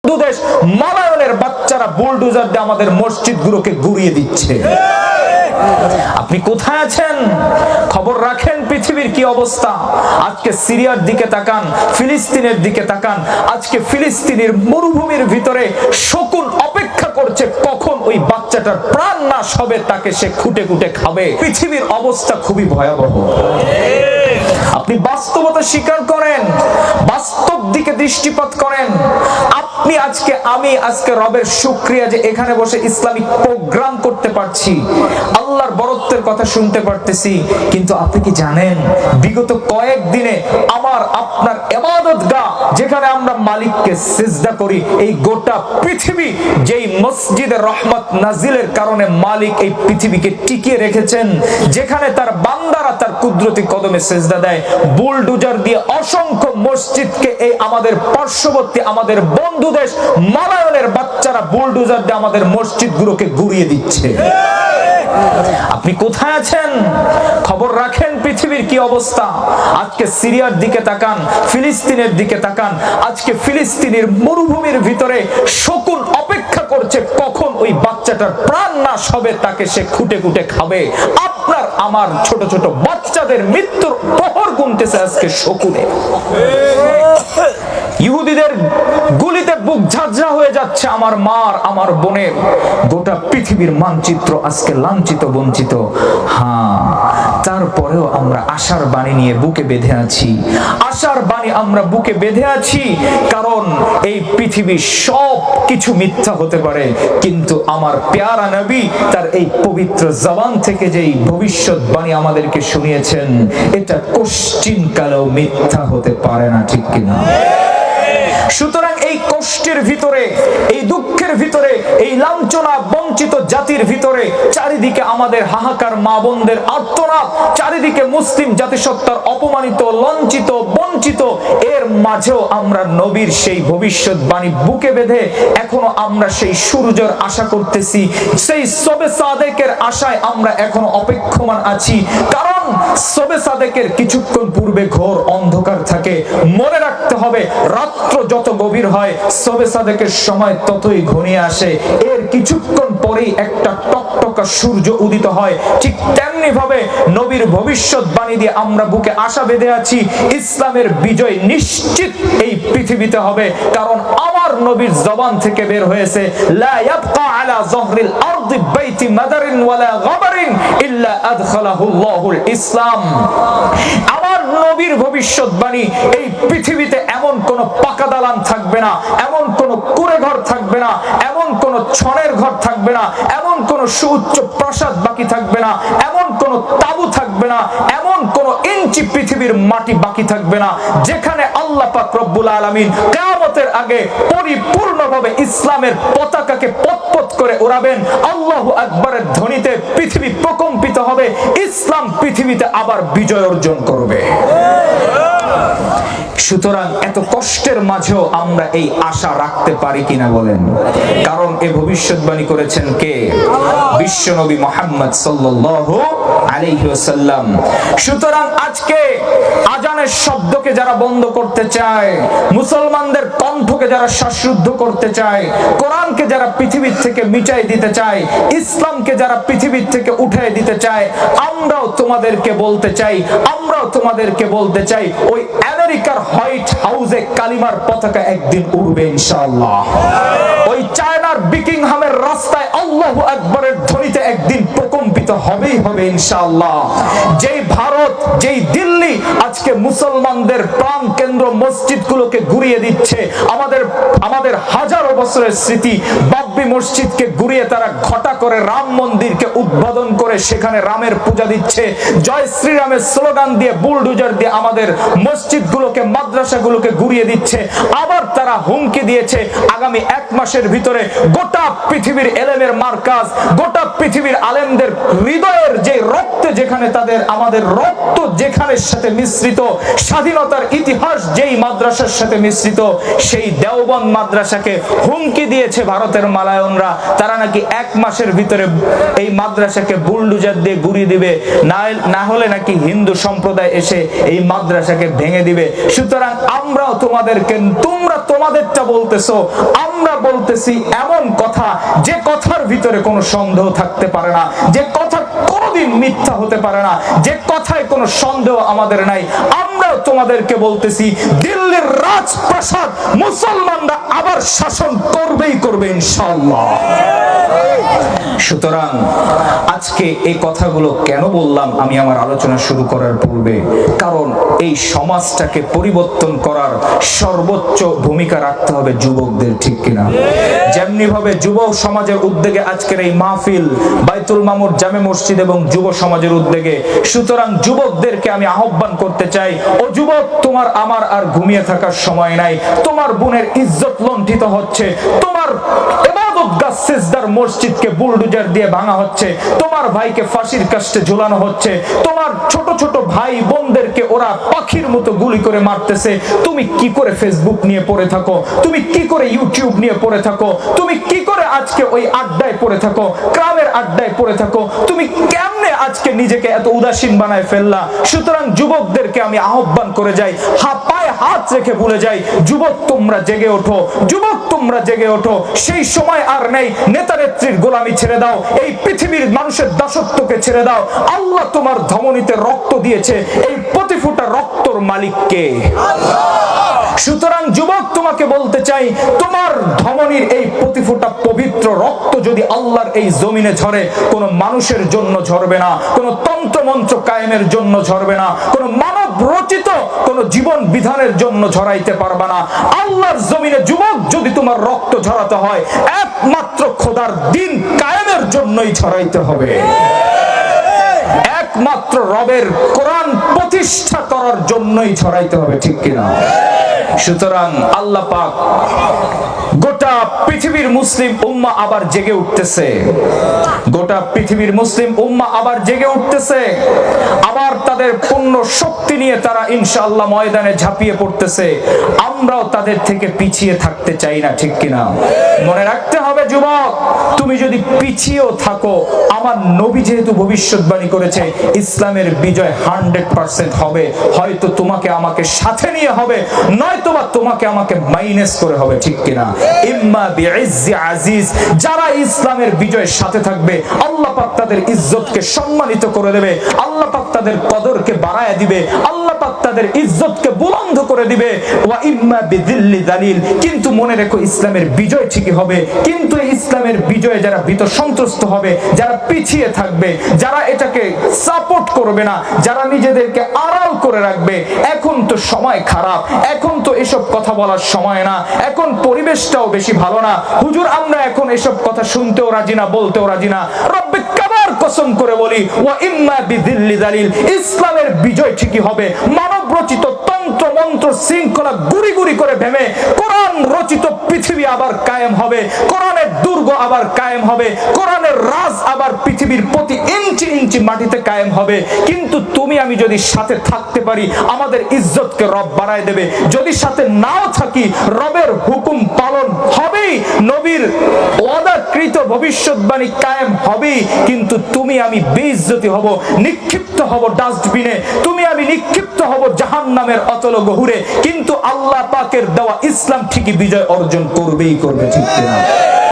দেশ মালায়নের বাচ্চারা বুলডোজার দিয়ে আমাদের মসজিদগুলোকে গুড়িয়ে দিচ্ছে। আপনি কোথায় আছেন? খবর রাখেন পৃথিবীর কি অবস্থা। আজকে সিরিয়ার দিকে তাকান, ফিলিস্তিনের দিকে তাকান। আজকে ফিলিস্তিনের মরুভূমির ভিতরে শকুন অপেক্ষা করছে কখন ওই বাচ্চাটার প্রাণ নাশ হবে, তাকে সে খুঁটে খুঁটে খাবে। পৃথিবীর অবস্থা খুবই ভয়াবহ। আপনি বাস্তবতা স্বীকার করেন, বাস্তব দিকে দৃষ্টিপাত করেন। আপনি আমি আজকে রবের শুকরিয়া যে এখানে বসে ইসলামিক প্রোগ্রাম করতে পারছি, আল্লাহর বরত্বের কথা শুনতে পারতেছি। কিন্তু আপনি কি জানেন বিগত কয়েকদিনে আমার আপনার ইবাদতগাহ যেখানে আমরা মালিককে সিজদা করি, এই গোটা পৃথিবী যেই মসজিদে রহমত নাজিলের কারণে মালিক এই পৃথিবীকে টিকিয়ে রেখেছেন, যেখানে তার বান্দারা তার কুদরতি কদমে সিজদা দেয়, বুলডোজার দিয়ে অসংখ্য মসজিদকে এই আমাদের পার্শ্ববর্তী আমাদের বন্ধু দেশ মালায়নের বাচ্চারা বুলডোজার দিয়ে আমাদের মসজিদগুলোকে গুড়িয়ে দিচ্ছে। আপনি কোথায় আছেন? খবর রাখেন পৃথিবীর কি অবস্থা। আজকে সিরিয়ার দিকে তাকান, ফিলিস্তিনের দিকে তাকান। আজকে ফিলিস্তিনের মরুভূমির ভিতরে শকুন অপেক্ষা করছে কখন ওই বাচ্চাটার প্রাণ নাশ হবে, তাকে সে খুঁটে খুঁটে খাবে। আপনার আমার ছোট ছোট বাচ্চাদের মৃত্যুর প্রহর গুনতেছে আজকে শকুনে। ইহুদিদের গুলিতে বুক ঝাঁঝরা হয়ে যাচ্ছে আমার মার, আমার বোনের। গোটা পৃথিবীর মানচিত্র আজকে লাঞ্ছিত বঞ্চিত। হ্যাঁ, তারপরেও আমরা আশার বাণী নিয়ে বুকে বেঁধে আছি। আশার বাণী আমরা বুকে বেঁধে আছি, কারণ এই পৃথিবী সব কিছু মিথ্যা হতে পারে, কিন্তু আমার প্যারা নবী তার এই পবিত্র জবান থেকে যেই ভবিষ্যৎবাণী আমাদেরকে শুনিয়েছেন, এটা কোশ্চিন কালেও মিথ্যা হতে পারে না, ঠিক কিনা? সুতরাং এই কষ্টের ভিতরে, এই দুঃখের ভিতরে, এই লাঞ্ছনা বঞ্চিত জাতির ভিতরে চারিদিকে আমাদের হাহাকার, মা বোনদের আর্তনাদ, চারিদিকে মুসলিম জাতিসত্তার অপমানিত, লঞ্চিত, বঞ্চিত, এর মাঝেও আমরা নবীর সেই ভবিষ্যৎবাণী বুকে বেঁধে এখনো আমরা সেই সূর্যের আশা করতেছি, সেই শবে সাদেকের আশায় আমরা এখনো অপেক্ষমান আছি। কারণ শবে সাদেকের কিছুক্ষণ পূর্বে ঘোর অন্ধকার থাকে। মনে রাখতে হবে, রাত্র যত গভীর হয় শবে সাদেকের সময় ততই ঘনিয়ে আসে। এর কিছুক্ষণ পরেই একটা টকটকা সূর্য উদিত হয়। ঠিক তেমনি ভাবে নবীর ভবিষ্যৎবাণী দিয়ে আমরা বুকে আশা বেঁধে আছি, ইসলামের বিজয় নিশ্চিত এই পৃথিবীতে হবে। কারণ আমার নবীর জবান থেকে বের হয়েছে, লা ইয়াবকা আলা যহরিল আরদি বাইতি মাদারিন ওয়ালা গাবারিন ইল্লা আদখালাহুল্লাহুল ইসলাম। আমার নবীর ভবিষ্যৎবাণী, এই পৃথিবীতে এমন কোন পাকা দালান থাকবে না, এমন কোন কুঁড়ে ঘর থাকবে না, এমন কোন ছনের ঘর থাকবে না, এমন কোন সুউচ্চ প্রাসাদ বাকি থাকবে না, এমন কোন তাবু থাকবে না, এমন কোন ইঞ্চি পৃথিবীর মাটি বাকি থাকবে না যেখানে আল্লাহ পাক রব্বুল আলামিন কিয়ামতের আগে পরিপূর্ণভাবে ইসলামের পতাকাকে পতপত করে উড়াবেন। আল্লাহু আকবারের ধ্বনিতে পৃথিবী প্রকম্পিত হবে, ইসলাম পৃথিবীতে আবার বিজয় অর্জন করবে। সুতরাং এত কষ্টের মাঝেও আমরা এই আশা রাখতে পারি কিনা বলেন? কারণ এই ভবিষ্যৎবাণী করেছেন কে? বিশ্বনবী মুহাম্মদ সাল্লাল্লাহু আলাইহি ওয়াসাল্লাম। সুতরাং আজকে আজানের শব্দকে যারা বন্ধ করতে চায়, মুসলমানদের কণ্ঠকে যারা শ্বাসরুদ্ধ করতে চায়, কোরআনকে যারা পৃথিবীর থেকে মিটাই দিতে চায়, ইসলামকে যারা পৃথিবীর থেকে উঠাই দিতে চায়, আমরাও তোমাদেরকে বলতে চাই ওই আমেরিকার হোয়াইট হাউসে কালিমার পতাকা একদিন উড়বে ইনশাআল্লাহ। ওই চায়নার বিকিংহামের রাস্তায় আল্লাহু আকবারের ধ্বনিতে একদিন প্রকম্পিত হবেই হবে ইনশাআল্লাহ। যেই ভারত, যেই দিল্লি আজকে মুসলমানদের প্রাণ কেন্দ্র মসজিদগুলোকে ঘুরিয়ে দিচ্ছে, আমাদের হাজারো বছরের স্মৃতি বাবরি মসজিদকে ঘুরিয়ে তারা ঘটা করে রাম মন্দিরকে উদ্বোধন করে সেখানে রামের পূজা দিচ্ছে, জয় শ্রীরামের স্লোগান দিয়ে বুলডোজার দিয়ে আমাদের মসজিদগুলোকে, মাদ্রাসাগুলোকে ঘুরিয়ে দিচ্ছে। আবার তারা হুমকি দিয়েছে আগামী 1 মাসের ভিতরে গোটা পৃথিবীর এলেমের মার্কাজ, গোটা পৃথিবীর আলেমদের হৃদয়ের যে রক্তে, যেখানে আমাদের রক্ত যেখানের সাথে মিশ্রিত, স্বাধীনতার ইতিহাস যেই মাদ্রাসার সাথে মিশ্রিত, সেই দেওবন্দ মাদ্রাসাকে হুমকি দিয়েছে ভারতের মালায়নরা, তারা নাকি 1 মাসের ভিতরে এই মাদ্রাসাকে বুলডোজার দিয়ে গুড়িয়ে দিবে, না হলে নাকি হিন্দু সম্প্রদায় এসে এই মাদ্রাসাকে ভেঙে দিবে। সুতরাং আমরাও তোমাদেরকে, তোমরা তোমাদেরটা বলতেছো, আমরা বলতেছি এমন কথা যে কথার ভিতরে কোনো সন্দেহ থাকতে পারে না, যে কথা কোনোদিন মিথ্যা হতে পারে না, যে কথায় কোনো সন্দেহ আমাদের নাই। আমরাও তোমাদেরকে বলতেছি দিল্লির রাজপ্রাসাদ মুসলমানরা আবার শাসন করবেই করবে ইনশাআল্লাহ। সুতরাং আজকে এই কথাগুলো কেন বললাম আমি আমার আলোচনা শুরু করার পূর্বে, কারণ এই সমাজটাকে পরিবর্তন করার সর্বোচ্চ ভূমিকা রাখতে হবে যুবকদের, ঠিক কিনা? যেমনি ভাবে যুব সমাজের উদ্যোগে আজকের এই মাহফিল বাইতুল মামুর জামে মসজিদ এবং যুব সমাজের উদ্যোগে, সুতরাং যুবকদেরকে আমি আহ্বান করতে চাই, ও যুবক, তোমার আমার আর ঘুমিয়ে থাকার সময় নাই। তোমার বোনের ইজ্জত লুণ্ঠিত হচ্ছে, তোমার ইবাদতগাহ সিজদার মসজিদকে বুলডোজার দিয়ে ভাঙা হচ্ছে, তোমার ভাইকে ফাঁসির কাস্টে ঝুলানো হচ্ছে, তোমার ছোট ছোট ভাই বোনদেরকে ওরা পাখির মতো গুলি করে মারতেছে। তুমি কি করে ফেসবুক নিয়ে পড়ে থাকো? তুমি কি করে ইউটিউব নিয়ে পড়ে থাকো? তুমি কি করে আজকে ওই আড্ডায় পড়ে থাকো, ক্রামের আড্ডায় পড়ে থাকো? তুমি কেমনে আজকে নিজেকে এত উদাসীন বানায় ফেললা? সুতরাং যুবকদেরকে আমি আহ্বান করে যাই, পায়ে হাত রেখে বলে যাই, যুবক তোমরা জেগে ওঠো, যুবক তোমরা জেগে ওঠো। সেই সময় আর নেই। নেতা নেত্রীর গোলামি ছেড়ে দাও, এই পৃথিবীর মানুষের দাসত্বকে ছেড়ে দাও। আল্লাহ তোমার ধমনীতে রক্ত দিয়েছে, এই প্রতি ফোঁটা রক্তর মালিক কে? সুতরাং যুবক, তোমাকে বলতে চাই, তোমার ধমনীর এই প্রতি ফোঁটা পবিত্র রক্ত যদি আল্লাহর এই জমিনে ঝরে, কোনো মানুষের জন্য ঝরবে না, কোনো তন্ত্র মন্ত্র কায়েমের জন্য ঝরবে না, কোনো মানব রচিত কোনো জীবন বিধানের জন্য ঝরাইতে পারবে না। আল্লাহর জমিনে যুবক যদি তোমার রক্ত ঝরাতে হয়, একমাত্র খোদার দিন কায়েমের জন্যই ঝরাইতে হবে, একমাত্র রবের কোরআন প্রতিষ্ঠা করার জন্যই ছড়াইতে হবে, ঠিক কিনা? সুতরাং আল্লাহ পাক গোটা পৃথিবীর মুসলিম উম্মাহ আবার জেগে উঠতেছে, গোটা পৃথিবীর মুসলিম উম্মাহ আবার জেগে উঠতেছে, আবার তাদের পূর্ণ শক্তি নিয়ে তারা ইনশাআল্লাহ ময়দানে ঝাঁপিয়ে পড়তেছে। আমরাও তাদের থেকে পিছিয়ে থাকতে চাই না, ঠিক কিনা? মনে রাখতে হবে যুবক, তুমি যদি পিছিয়েও থাকো, আমার নবী যেহেতু ভবিষ্যৎবাণী করেছে ইসলামের বিজয় 100% হবে, হয়তো তোমাকে আমাকে সাথে নিয়ে হবে, নয়তোবা তোমাকে আমাকে মাইনাস করে হবে, ঠিক কিনা? ইম্মা বিইজ্জি আজিজ, যারা ইসলামের বিজয়ের সাথে থাকবে আল্লাহ পাক তাদের ইজ্জতকে সম্মানিত করে দেবে, আল্লাহ পাক তাদের কদরকে বাড়ায় দিবে, আল্লাহ পাক তাদের ইজ্জতকে বুলন্দ করে দিবে। ওয়া ইম্মা বিযিল্লি যালিল, কিন্তু মনে রেখো ইসলামের বিজয় ঠিকই হবে, কিন্তু এই ইসলামের বিজয়ে যারা ভীত সন্ত্রস্ত হবে, যারা পিছিয়ে থাকবে, যারা এটাকে সাপোর্ট করবে না, যারা নিজেদেরকে আড়াল করে রাখবে, এখন তো সময় খারাপ, এখন তো এসব কথা বলার সময় না, এখন পরিবেশটাও বেশি ভালো না, হুজুর আমরা এখন এসব কথা শুনতেও রাজি না, বলতেও রাজি না। রব্বে কাবার কসম করে বলি, ওয়া ইম্মা বিযিল্লি যালিল, ইসলামের বিজয় ঠিকই হবে। মানব রচিত তন্ত্র মন্ত্র শৃঙ্খলা গুড়ি গুড়ি করে ভেঙে কোরআন রচিত পৃথিবী আবার কায়েম হবে, কোরআনের দুর্গ আবার কায়েম হবে, কোরআনের রাজ আবার পৃথিবীর প্রতি ইঞ্চি ইঞ্চি মাটিতে কায়েম হবে। কিন্তু তুমি আমি যদি সাথে থাকতে পারি, আমাদের ইজ্জতকে রব বাড়ায় দেবে, যদি সাথে নাও থাকি রবের হুকুম পালন হবেই, নবীর ওয়াদাকৃত ভবিষ্যৎবাণী কায়েম হবেই, কিন্তু তুমি আমি বেইজ্জতি হব, নিক্ষিপ্ত হব ডাস্টবিনে, তুমি আমি নিক্ষিপ্ত হব জাহান্নামের অতল গহূরে, কিন্তু আল্লাহ পাকের দেওয়া ইসলাম ঠিকই বিজয় অর্জন করবেই করবে, ঠিক কিনা?